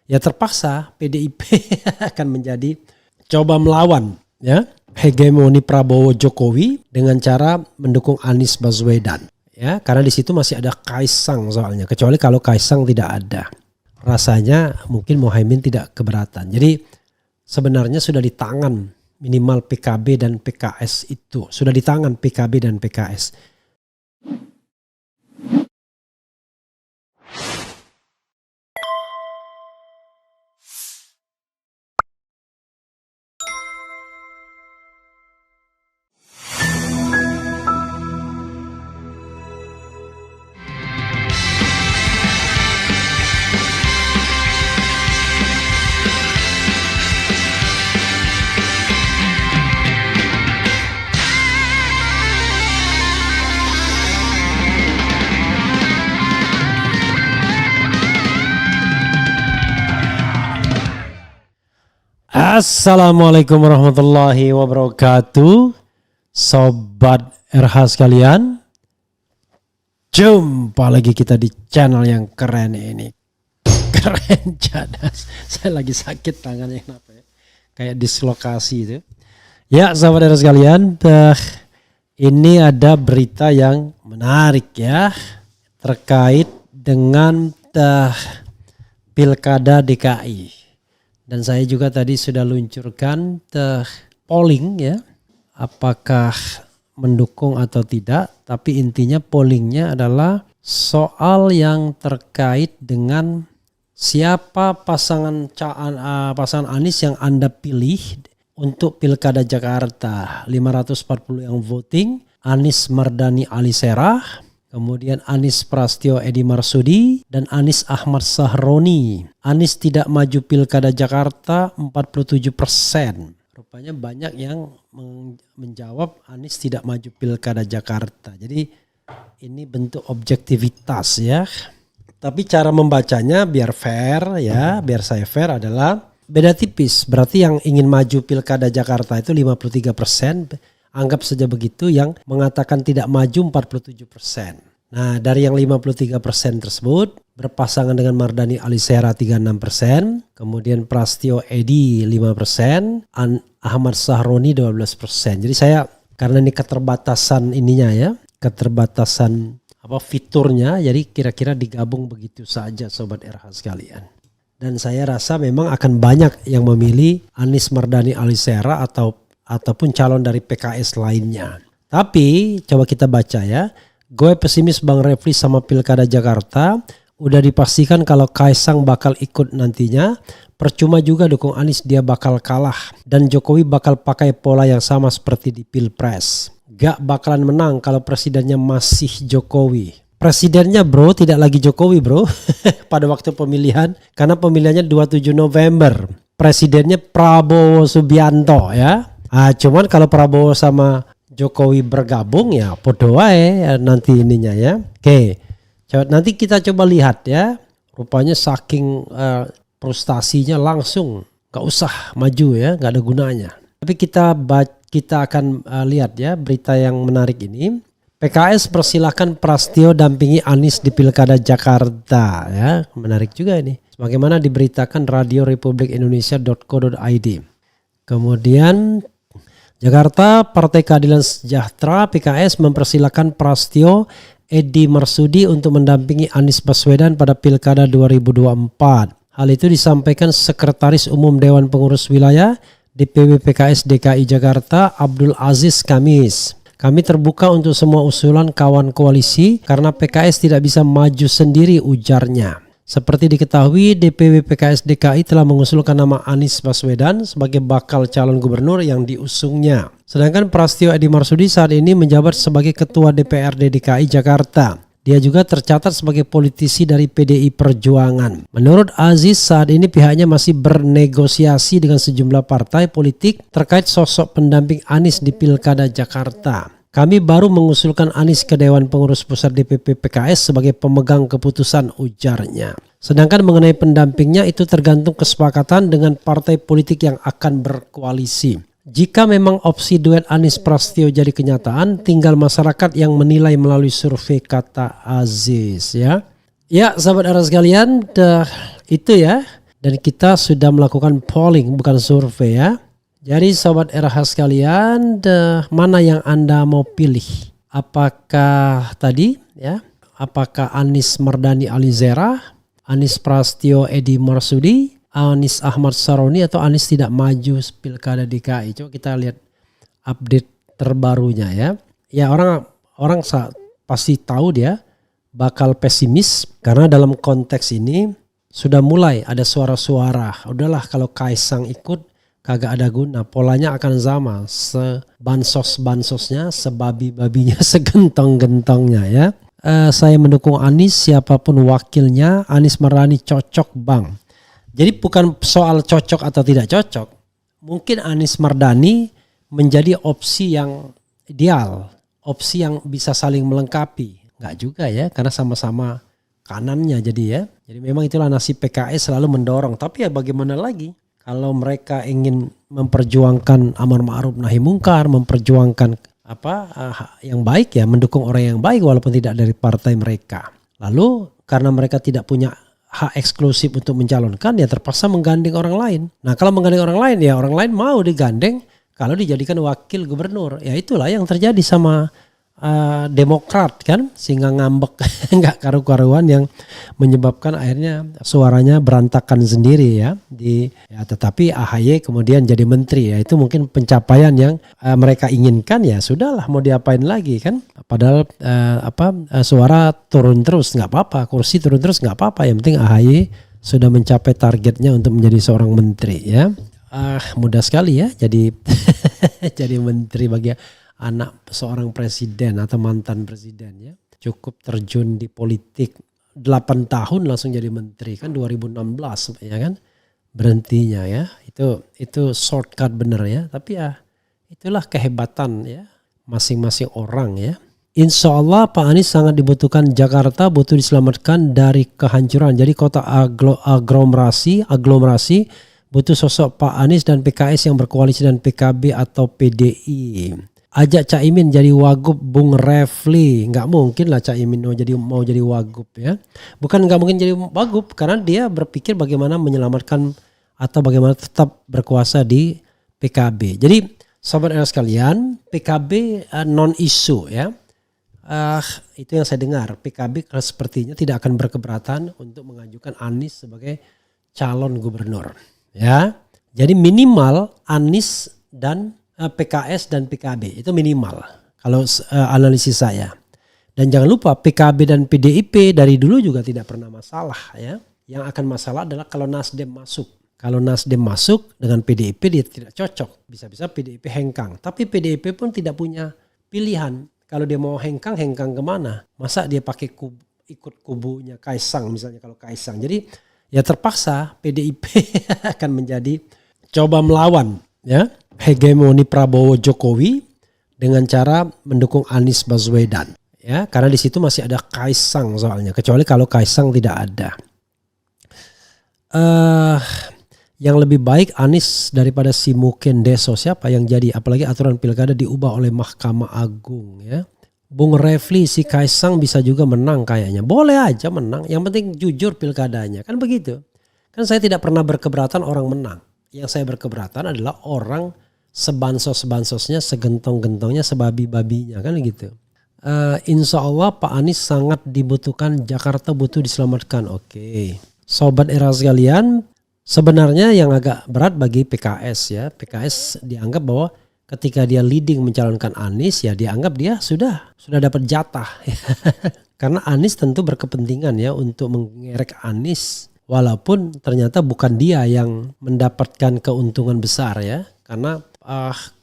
ya terpaksa PDIP akan menjadi coba melawan ya hegemoni Prabowo Jokowi dengan cara mendukung Anies Baswedan. Ya, karena di situ masih ada Kaisang soalnya. Kecuali kalau Kaisang tidak ada. Rasanya mungkin Muhaimin tidak keberatan. Jadi sebenarnya sudah di tangan minimal PKB dan PKS itu. Sudah di tangan PKB dan PKS. Assalamualaikum warahmatullahi wabarakatuh. Sobat RH sekalian, jumpa lagi kita di channel yang keren ini. Keren cadas. Saya lagi sakit tangannya, kenapa ya? Kayak dislokasi itu. Ya sahabat RH sekalian, ini ada berita yang menarik ya, terkait dengan Pilkada DKI. Dan saya juga tadi sudah luncurkan polling ya, apakah mendukung atau tidak. Tapi intinya pollingnya adalah soal yang terkait dengan siapa pasangan Anies yang Anda pilih untuk Pilkada Jakarta. 540 yang voting, Anies Mardani Alisera, kemudian Anies Prasetyo Edy Marsudi, dan Anies Ahmad Sahroni. Anies tidak maju Pilkada Jakarta 47%. Rupanya banyak yang menjawab Anies tidak maju Pilkada Jakarta. Jadi ini bentuk objektivitas ya. Tapi cara membacanya biar fair ya, biar saya fair adalah beda tipis. Berarti yang ingin maju Pilkada Jakarta itu 53%. Anggap saja begitu, yang mengatakan tidak maju 47%. Nah dari yang 53% tersebut berpasangan dengan Mardani Alisera 36%, kemudian Prasetyo Edy 5%, Ahmad Sahroni 12%. Jadi saya karena ini keterbatasan ininya ya, keterbatasan fiturnya, jadi kira-kira digabung begitu saja sobat RH sekalian. Dan saya rasa memang akan banyak yang memilih Anies Mardani Alisera ataupun calon dari PKS lainnya. Tapi coba kita baca ya. Gue pesimis Bang Refli sama Pilkada Jakarta. Udah dipastikan kalau Kaisang bakal ikut nantinya. Percuma juga dukung Anies, dia bakal kalah. Dan Jokowi bakal pakai pola yang sama seperti di Pilpres. Gak bakalan menang kalau presidennya masih Jokowi. Presidennya bro tidak lagi Jokowi bro. Pada waktu pemilihan. Karena pemilihannya 27 November. Presidennya Prabowo Subianto ya. Cuman kalau Prabowo sama Jokowi bergabung ya podo wae nanti ininya ya. Oke. Nanti kita coba lihat ya. Rupanya saking frustasinya langsung gak usah maju ya, gak ada gunanya. Tapi kita akan lihat ya berita yang menarik ini. PKS persilahkan Prasetyo dampingi Anies di Pilkada Jakarta ya. Menarik juga ini. Sebagaimana diberitakan Radio Republik Indonesia.co.id. Kemudian Jakarta, Partai Keadilan Sejahtera PKS mempersilahkan Prasetyo Edy Marsudi untuk mendampingi Anies Baswedan pada Pilkada 2024. Hal itu disampaikan Sekretaris Umum Dewan Pengurus Wilayah DPW PKS DKI Jakarta Abdul Aziz Kamis. Kami terbuka untuk semua usulan kawan koalisi karena PKS tidak bisa maju sendiri, ujarnya. Seperti diketahui, DPW PKS DKI telah mengusulkan nama Anies Baswedan sebagai bakal calon gubernur yang diusungnya. Sedangkan Prasetyo Edy Marsudi saat ini menjabat sebagai Ketua DPRD DKI Jakarta. Dia juga tercatat sebagai politisi dari PDI Perjuangan. Menurut Aziz, saat ini pihaknya masih bernegosiasi dengan sejumlah partai politik terkait sosok pendamping Anies di Pilkada Jakarta. Kami baru mengusulkan Anies ke Dewan Pengurus Pusat DPP PKS sebagai pemegang keputusan, ujarnya. Sedangkan mengenai pendampingnya itu tergantung kesepakatan dengan partai politik yang akan berkoalisi. Jika memang opsi duet Anies Prasetyo jadi kenyataan, tinggal masyarakat yang menilai melalui survei, kata Aziz ya. Ya sahabat RH sekalian, itu ya Dan kita sudah melakukan polling, bukan survei ya. Jadi Sobat RH sekalian, mana yang Anda mau pilih? Apakah tadi ya? Apakah Anies Mardani Alizera, Anies Prasetyo Edi Marsudi, Anies Ahmad Saroni, atau Anies tidak maju Pilkada DKI? Coba kita lihat update terbarunya ya. Ya orang pasti tahu dia bakal pesimis karena dalam konteks ini sudah mulai ada suara-suara. Udahlah kalau Kaisang ikut kagak ada guna, polanya akan sama, sebansos-bansosnya, sebabi-babinya, segentong-gentongnya ya. Saya mendukung Anies siapapun wakilnya, Anies Mardani cocok bang. Jadi bukan soal cocok atau tidak cocok, mungkin Anies Mardani menjadi opsi yang ideal, opsi yang bisa saling melengkapi. Enggak juga ya, karena sama-sama kanannya jadi ya. Jadi memang itulah nasib PKS, selalu mendorong, tapi ya bagaimana lagi? Kalau mereka ingin memperjuangkan amar ma'ruf nahi mungkar, memperjuangkan yang baik ya, mendukung orang yang baik walaupun tidak dari partai mereka. Lalu karena mereka tidak punya hak eksklusif untuk mencalonkan, ya terpaksa menggandeng orang lain. Nah kalau menggandeng orang lain, ya orang lain mau digandeng kalau dijadikan wakil gubernur. Ya itulah yang terjadi sama Demokrat kan, sehingga ngambek nggak karu-karuan yang menyebabkan akhirnya suaranya berantakan sendiri ya. Tetapi AHY kemudian jadi menteri, ya itu mungkin pencapaian yang mereka inginkan, ya sudahlah mau diapain lagi kan. Padahal suara turun terus nggak apa-apa, kursi turun terus nggak apa-apa, yang penting AHY sudah mencapai targetnya untuk menjadi seorang menteri ya. Mudah sekali ya jadi jadi menteri bagi anak seorang presiden atau mantan presiden ya. Cukup terjun di politik 8 tahun langsung jadi menteri kan, 2016 ya kan berhentinya ya. Itu shortcut bener ya, tapi ya itulah kehebatan ya masing-masing orang ya. Insya Allah Pak Anies sangat dibutuhkan, Jakarta butuh diselamatkan dari kehancuran. Jadi kota aglomerasi butuh sosok Pak Anies dan PKS yang berkoalisi dan PKB atau PDI. Ajak Caimin jadi wagub Bung Refli. Nggak mungkin lah Caimin mau jadi wagub ya. Bukan nggak mungkin jadi wagub, karena dia berpikir bagaimana menyelamatkan atau bagaimana tetap berkuasa di PKB. Jadi sobat era sekalian, PKB non isu ya. Itu yang saya dengar. PKB sepertinya tidak akan berkeberatan untuk mengajukan Anies sebagai calon gubernur ya. Jadi minimal Anies dan PKS dan PKB itu minimal kalau analisis saya. Dan jangan lupa PKB dan PDIP dari dulu juga tidak pernah masalah ya. Yang akan masalah adalah kalau Nasdem masuk. Kalau Nasdem masuk dengan PDIP dia tidak cocok. Bisa-bisa PDIP hengkang. Tapi PDIP pun tidak punya pilihan. Kalau dia mau hengkang kemana? Masa dia pakai ikut kubunya Kaisang misalnya, kalau Kaisang. Jadi ya terpaksa PDIP akan menjadi coba melawan ya hegemoni Prabowo Jokowi dengan cara mendukung Anies Baswedan ya, karena di situ masih ada Kaisang soalnya, kecuali kalau Kaisang tidak ada. Yang lebih baik Anies daripada si Muken Deso, siapa yang jadi, apalagi aturan pilkada diubah oleh Mahkamah Agung ya. Bung Refli, si Kaisang bisa juga menang kayaknya, boleh aja menang, yang penting jujur pilkadanya kan begitu. Kan saya tidak pernah berkeberatan orang menang, yang saya berkeberatan adalah orang sebansos-bansosnya, segentong-gentongnya, sebabi-babinya kan gitu. Insya Allah Pak Anies sangat dibutuhkan, Jakarta butuh diselamatkan. Oke. Sobat era sekalian, sebenarnya yang agak berat bagi PKS ya. PKS dianggap bahwa ketika dia leading mencalonkan Anies, ya dianggap dia sudah dapat jatah. Karena Anies tentu berkepentingan ya untuk mengerek Anies, walaupun ternyata bukan dia yang mendapatkan keuntungan besar ya. Karena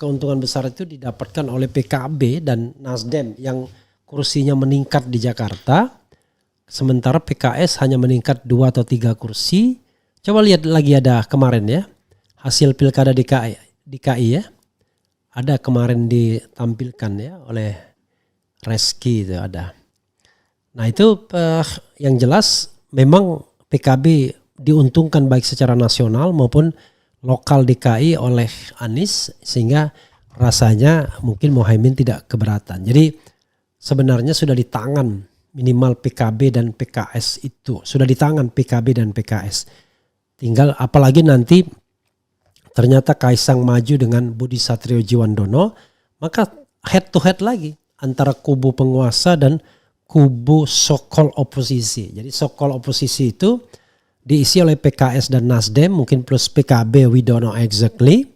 keuntungan besar itu didapatkan oleh PKB dan Nasdem yang kursinya meningkat di Jakarta. Sementara PKS hanya meningkat 2 atau 3 kursi. Coba lihat lagi ada kemarin ya. Hasil pilkada DKI ya. Ada kemarin ditampilkan ya oleh Reski itu ada. Nah itu yang jelas memang PKB diuntungkan baik secara nasional maupun lokal DKI oleh Anies, sehingga rasanya mungkin Muhaimin tidak keberatan. Jadi sebenarnya sudah di tangan minimal PKB dan PKS itu. Sudah di tangan PKB dan PKS. Tinggal apalagi nanti ternyata Kaisang maju dengan Budi Satrio Djiwandono, maka head to head lagi antara kubu penguasa dan kubu so-called oposisi. Jadi so-called oposisi itu diisi oleh PKS dan Nasdem, mungkin plus PKB, we don't know exactly.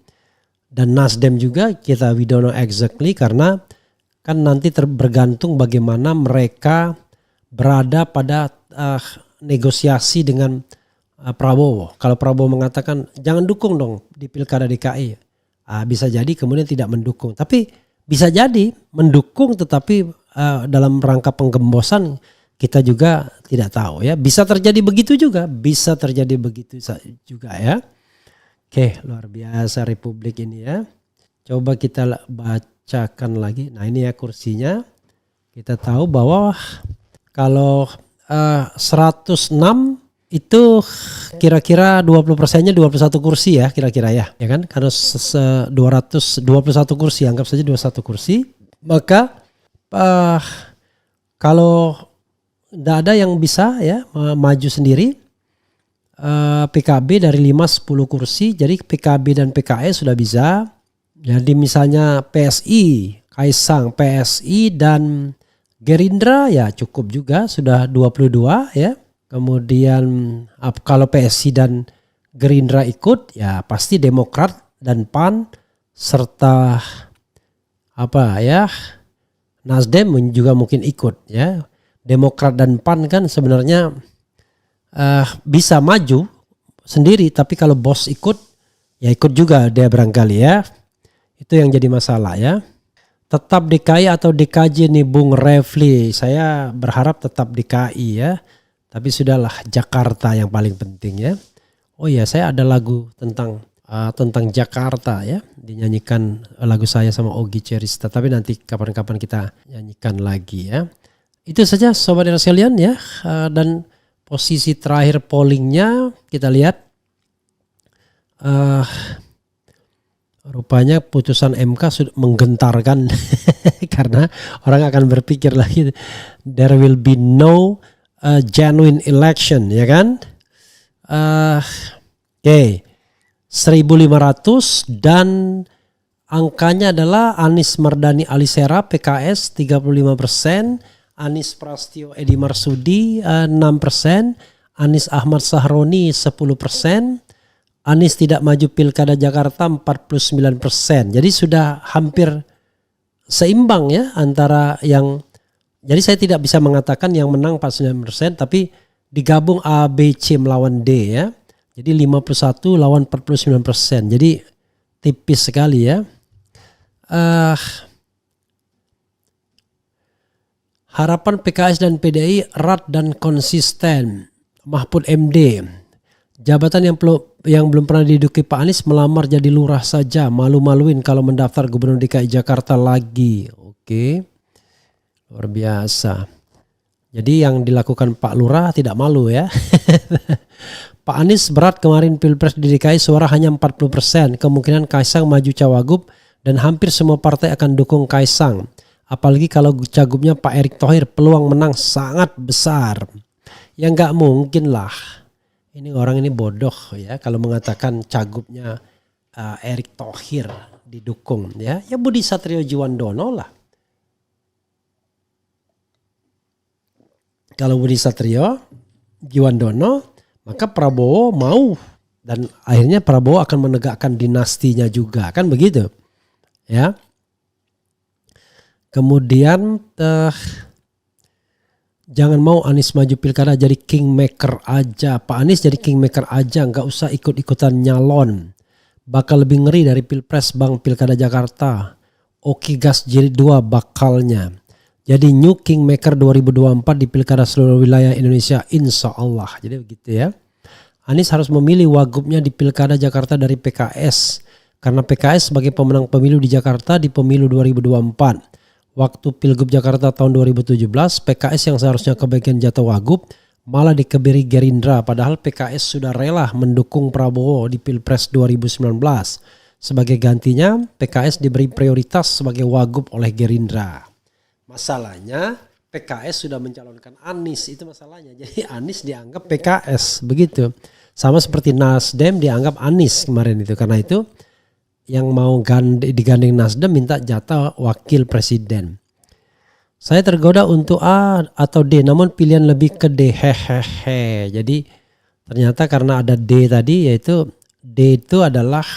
Dan Nasdem juga kita we don't know exactly, karena kan nanti bergantung bagaimana mereka berada pada negosiasi dengan Prabowo. Kalau Prabowo mengatakan jangan dukung dong di Pilkada DKI, bisa jadi kemudian tidak mendukung. Tapi bisa jadi mendukung tetapi dalam rangka penggembosan, kita juga tidak tahu ya. Bisa terjadi begitu juga, bisa terjadi begitu juga ya. Oke, luar biasa Republik ini ya. Coba kita bacakan lagi. Nah ini ya kursinya. Kita tahu bahwa kalau 106 itu kira-kira 20%-nya 21 kursi ya kira-kira ya kan, karena 221 kursi, anggap saja 21 kursi, maka kalau tidak ada yang bisa ya maju sendiri, PKB dari 5-10 kursi, jadi PKB dan PKS sudah bisa. Jadi misalnya PSI, Kaisang, PSI dan Gerindra ya cukup juga sudah 22 ya. Kemudian kalau PSI dan Gerindra ikut ya pasti Demokrat dan PAN serta Nasdem juga mungkin ikut ya. Demokrat dan PAN kan sebenarnya bisa maju sendiri, tapi kalau bos ikut ya ikut juga dia barangkali ya. Itu yang jadi masalah ya. Tetap DKI atau DKJ nih Bung Refli, saya berharap tetap DKI ya. Tapi sudahlah, Jakarta yang paling penting ya. Oh iya, saya ada lagu tentang Jakarta ya. Dinyanyikan lagu saya sama Ogi Cerista. Tapi nanti kapan-kapan kita nyanyikan lagi ya. Itu saja Sobat Era sekalian ya. Dan posisi terakhir pollingnya kita lihat. Rupanya putusan MK sudah menggentarkan. Karena orang akan berpikir lagi. There will be no genuine election ya kan. Oke. 1.500 dan angkanya adalah Anies Mardani Alisera PKS 35%, Anies Prasetyo Edi Marsudi 6%, Anies Ahmad Sahroni 10%, Anies tidak maju Pilkada Jakarta 49%. Jadi sudah hampir seimbang ya antara yang. Jadi saya tidak bisa mengatakan yang menang 49%, tapi digabung A, B, C melawan D ya. Jadi 51 lawan 49%. Jadi tipis sekali ya. Harapan PKS dan PDI erat dan konsisten. Mahfud MD. Jabatan yang belum pernah diduduki Pak Anies melamar jadi lurah saja. Malu-maluin kalau mendaftar Gubernur DKI Jakarta lagi. Oke. Luar biasa. Jadi yang dilakukan Pak Lurah tidak malu ya. Pak Anies berat kemarin Pilpres di DKI, suara hanya 40%. Kemungkinan Kaisang maju cawagup dan hampir semua partai akan dukung Kaisang. Apalagi kalau cagupnya Pak Erick Thohir, peluang menang sangat besar. Ya nggak mungkin lah. Ini orang ini bodoh ya kalau mengatakan cagupnya Erick Thohir didukung ya. Ya Budi Satrio Djiwandono lah. Kalau Budi Satrio Djiwandono, maka Prabowo mau dan akhirnya Prabowo akan menegakkan dinastinya juga, kan begitu ya. Kemudian jangan mau Anies maju pilkada jadi kingmaker aja. Pak Anies jadi kingmaker aja, nggak usah ikut-ikutan nyalon. Bakal lebih ngeri dari Pilpres Bang Pilkada Jakarta. Oki gas jilid 2 bakalnya. Jadi new kingmaker 2024 di pilkada seluruh wilayah Indonesia insya Allah. Jadi begitu ya. Anies harus memilih wagubnya di pilkada Jakarta dari PKS. Karena PKS sebagai pemenang pemilu di Jakarta di pemilu 2024. Waktu Pilgub Jakarta tahun 2017, PKS yang seharusnya kebagian jatah wagub malah dikebiri Gerindra. Padahal PKS sudah rela mendukung Prabowo di Pilpres 2019. Sebagai gantinya, PKS diberi prioritas sebagai wagub oleh Gerindra. Masalahnya PKS sudah mencalonkan Anies, itu masalahnya. Jadi Anies dianggap PKS begitu. Sama seperti Nasdem dianggap Anies kemarin itu. Karena itu yang mau digandeng Nasdem minta jatah wakil presiden. Saya tergoda untuk A atau D, namun pilihan lebih ke D. Hehehe. Jadi ternyata karena ada D tadi, yaitu D itu adalah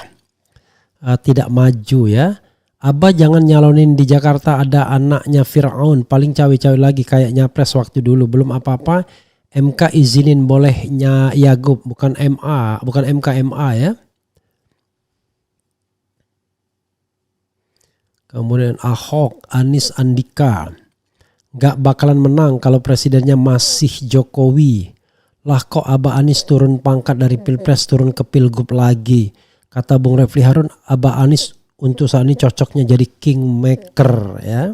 tidak maju ya. Abah jangan nyalonin di Jakarta, ada anaknya Fir'aun, paling cawe-cawe lagi kayak nyapres waktu dulu. Belum apa-apa MK izinin bolehnya Yagub, bukan MA, bukan MK MA ya. Kemudian Ahok, Anies Andika. Gak bakalan menang kalau presidennya masih Jokowi. Lah kok Abah Anies turun pangkat dari Pilpres turun ke Pilgub lagi. Kata Bung Refli Harun, Abah Anies untuk saat ini cocoknya jadi kingmaker ya.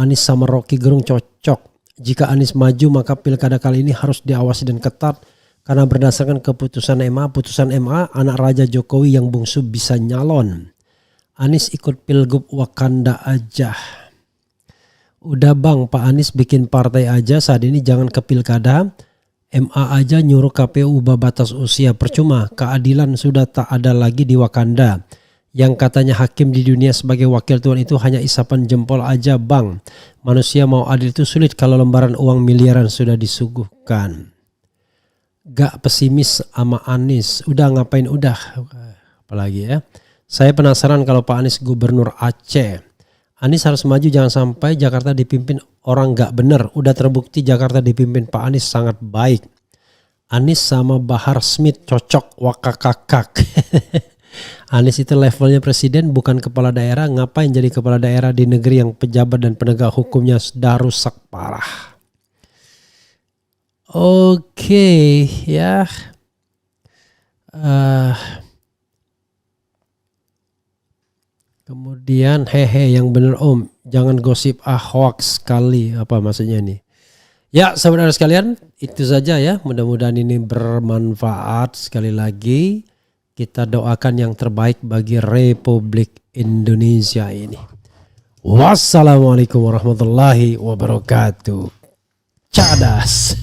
Anies sama Rocky Gerung cocok. Jika Anies maju maka pilkada kali ini harus diawasi dan ketat. Karena berdasarkan keputusan MA anak Raja Jokowi yang bungsu bisa nyalon. Anies ikut Pilgub Wakanda aja. Udah bang, Pak Anies bikin partai aja saat ini, jangan ke pilkada. MA aja nyuruh KPU ubah batas usia, percuma, keadilan sudah tak ada lagi di Wakanda. Yang katanya hakim di dunia sebagai wakil Tuhan itu hanya isapan jempol aja bang. Manusia mau adil itu sulit kalau lembaran uang miliaran sudah disuguhkan. Gak pesimis sama Anies, udah ngapain udah, apalagi ya. Saya penasaran kalau Pak Anies gubernur Aceh. Anies harus maju, jangan sampai Jakarta dipimpin orang gak bener. Udah terbukti Jakarta dipimpin Pak Anies sangat baik. Anies sama Bahar Smith cocok wakakakak. Anies itu levelnya presiden bukan kepala daerah. Ngapain jadi kepala daerah di negeri yang pejabat dan penegak hukumnya sudah rusak parah. Oke ya. Kemudian hehe yang bener om, jangan gosip hoax sekali, apa maksudnya nih? Ya saudara sekalian, itu saja ya, mudah-mudahan ini bermanfaat. Sekali lagi kita doakan yang terbaik bagi Republik Indonesia ini. Wassalamualaikum warahmatullahi wabarakatuh. Cadas.